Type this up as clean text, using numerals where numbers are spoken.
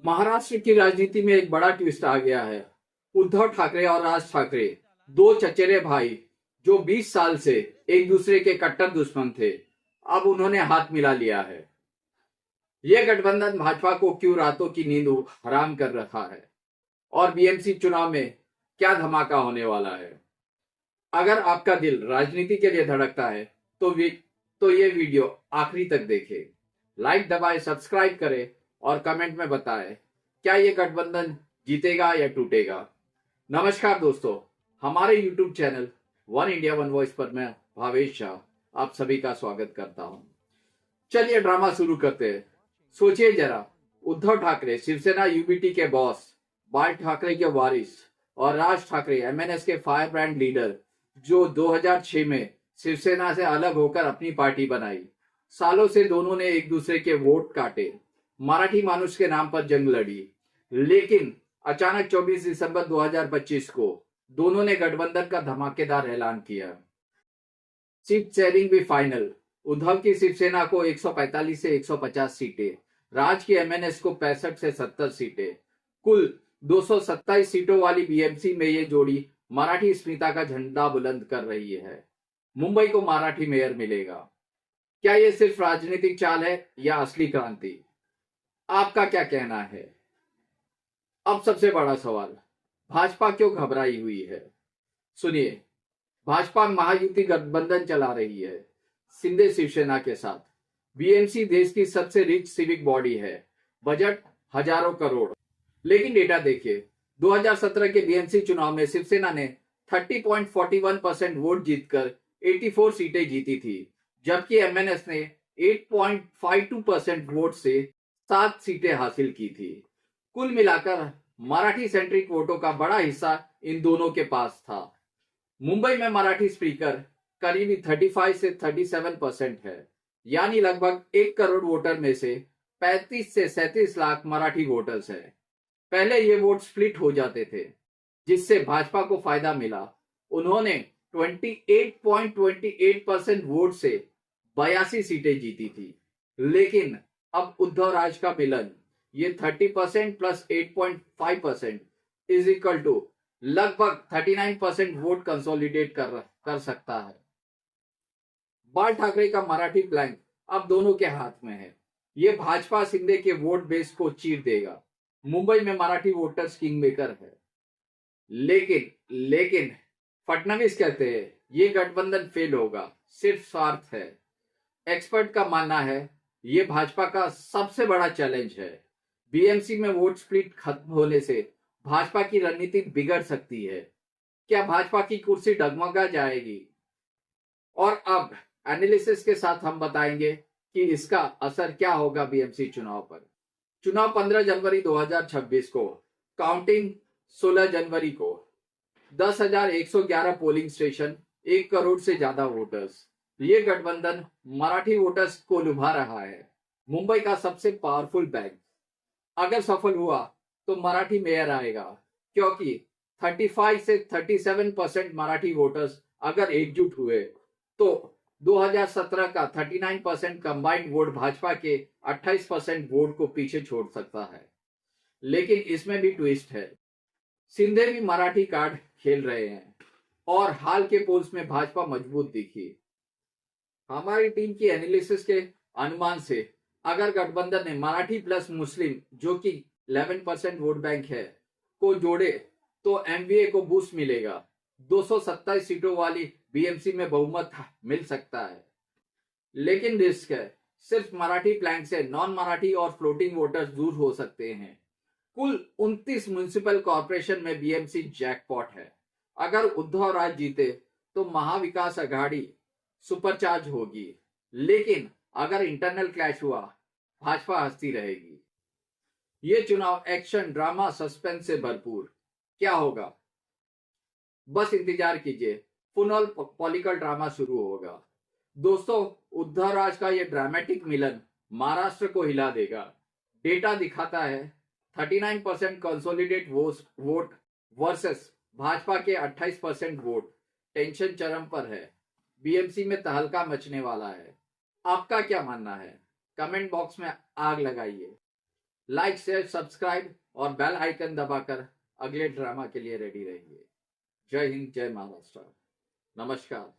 महाराष्ट्र की राजनीति में एक बड़ा ट्विस्ट आ गया है। उद्धव ठाकरे और राज ठाकरे, दो चचेरे भाई जो 20 साल से एक दूसरे के कट्टर दुश्मन थे, अब उन्होंने हाथ मिला लिया है। यह गठबंधन भाजपा को क्यों रातों की नींद हराम कर रखा है और बीएमसी चुनाव में क्या धमाका होने वाला है। अगर आपका दिल राजनीति के लिए धड़कता है तो ये वीडियो आखिरी तक देखें। लाइक दबाएं, सब्सक्राइब करें और कमेंट में बताएं क्या ये गठबंधन जीतेगा या टूटेगा। नमस्कार दोस्तों, हमारे YouTube channel one India one voice पर मैं भावेश शाह आप सभी का स्वागत करता हूं। चलिए ड्रामा शुरू करते हैं। सोचिए जरा, उद्धव ठाकरे शिवसेना यूबीटी के बॉस, बाल ठाकरे के वारिस और राज ठाकरे एमएनएस के फायर ब्रांड लीडर जो 2006 में शिवसेना से अलग होकर अपनी पार्टी बनाई। सालों से दोनों ने एक दूसरे के वोट काटे, मराठी मानुष के नाम पर जंग लड़ी, लेकिन अचानक 24 दिसंबर 2025 को दोनों ने गठबंधन का धमाकेदार ऐलान किया। सीट शेयरिंग भी फाइनल। उद्धव की शिवसेना को 145 से 150 सीटें, राज की एमएनएस को 65 से 70 सीटें, कुल 227 सीटों वाली बीएमसी में ये जोड़ी मराठी अस्मिता का झंडा बुलंद कर रही है। मुंबई को मराठी मेयर मिलेगा। क्या ये सिर्फ राजनीतिक चाल है या असली क्रांति? आपका क्या कहना है? अब सबसे बड़ा सवाल, भाजपा क्यों घबराई हुई है? सुनिए, भाजपा महायुति गठबंधन चला रही है शिंदे शिवसेना के साथ। बीएमसी देश की सबसे रिच सिविक बॉडी है, बजट हजारों करोड़। लेकिन डेटा देखिए, 2017 के बीएमसी चुनाव में शिवसेना ने 30.41% वोट जीतकर 84 सीटें जीती थी, जबकि एमएनएस ने 8.52% वोट से 7 सीटें हासिल की थी। कुल मिलाकर मराठी सेंट्रिक वोटों का बड़ा हिस्सा इन दोनों के पास था। मुंबई में मराठी स्पीकर करीब 35 से 37% है, यानी लगभग 1 करोड़ वोटर में से 35 से 37 लाख मराठी वोटर्स हैं। पहले ये वोट स्प्लिट हो जाते थे, जिससे भाजपा को फायदा मिला। उन्होंने 28.28% वोट से 82 सीटें जीती थी। लेकिन अब उद्धव राज का मिलन, ये 30% प्लस 8.5% इज इक्वल टू लगभग 39% वोट कंसोलिडेट कर सकता है। बाल ठाकरे का मराठी फ्लैंक अब दोनों के हाथ में है। ये भाजपा शिंदे के वोट बेस को चीर देगा। मुंबई में मराठी वोटर्स किंग मेकर है। लेकिन फडणवीस कहते हैं ये गठबंधन फेल होगा, सिर्फ स्वार्थ है। एक्सपर्ट का मानना है ये भाजपा का सबसे बड़ा चैलेंज है। बीएमसी में वोट स्प्लिट खत्म होने से भाजपा की रणनीति बिगड़ सकती है। क्या भाजपा की कुर्सी डगमगा जाएगी? और अब एनालिसिस के साथ हम बताएंगे कि इसका असर क्या होगा बीएमसी चुनाव पर। चुनाव 15 जनवरी 2026 को, काउंटिंग 16 जनवरी को। 10,111 पोलिंग स्टेशन, 1 करोड़ से ज्यादा वोटर्स। ये गठबंधन मराठी वोटर्स को लुभा रहा है। मुंबई का सबसे पावरफुल बैंक अगर सफल हुआ तो मराठी मेयर आएगा, क्योंकि 35 से 37% मराठी वोटर्स अगर एकजुट हुए तो 2017 का 39% कंबाइंड वोट भाजपा के 28% वोट को पीछे छोड़ सकता है। लेकिन इसमें भी ट्विस्ट है। शिंदे भी मराठी कार्ड खेल रहे हैं और हाल के पोल्स में भाजपा मजबूत दिखी। हमारी टीम की एनालिसिस के अनुमान से अगर गठबंधन ने मराठी प्लस मुस्लिम, जो कि 11% वोट बैंक है, को जोड़े तो एमवीए को बूस्ट मिलेगा। 227 सीटों वाली बीएमसी में बहुमत मिल सकता है। लेकिन रिस्क है, सिर्फ मराठी फ्लैंक से नॉन मराठी और फ्लोटिंग वोटर्स दूर हो सकते हैं। कुल 29 म्युनिसिपल कॉर्पोरेशन में बीएमसी जैकपॉट है। अगर उद्धव राज जीते तो महाविकास आघाड़ी सुपरचार्ज होगी, लेकिन अगर इंटरनल क्लैश हुआ भाजपा हंसती रहेगी। ये चुनाव एक्शन, ड्रामा, सस्पेंस से भरपूर। क्या होगा? बस इंतजार कीजिए, फुल पॉलिटिकल ड्रामा शुरू होगा। दोस्तों, उद्धव राज का ये ड्रामेटिक मिलन महाराष्ट्र को हिला देगा। डेटा दिखाता है 39% कंसोलिडेट वोट वर्सेस भाजपा के 28% वोट। टेंशन चरम पर है। बीएमसी में तहलका मचने वाला है। आपका क्या मानना है? कमेंट बॉक्स में आग लगाइए। लाइक शेयर सब्सक्राइब और बेल आइकन दबाकर अगले ड्रामा के लिए रेडी रहिए। जय हिंद, जय महाराष्ट्र, नमस्कार।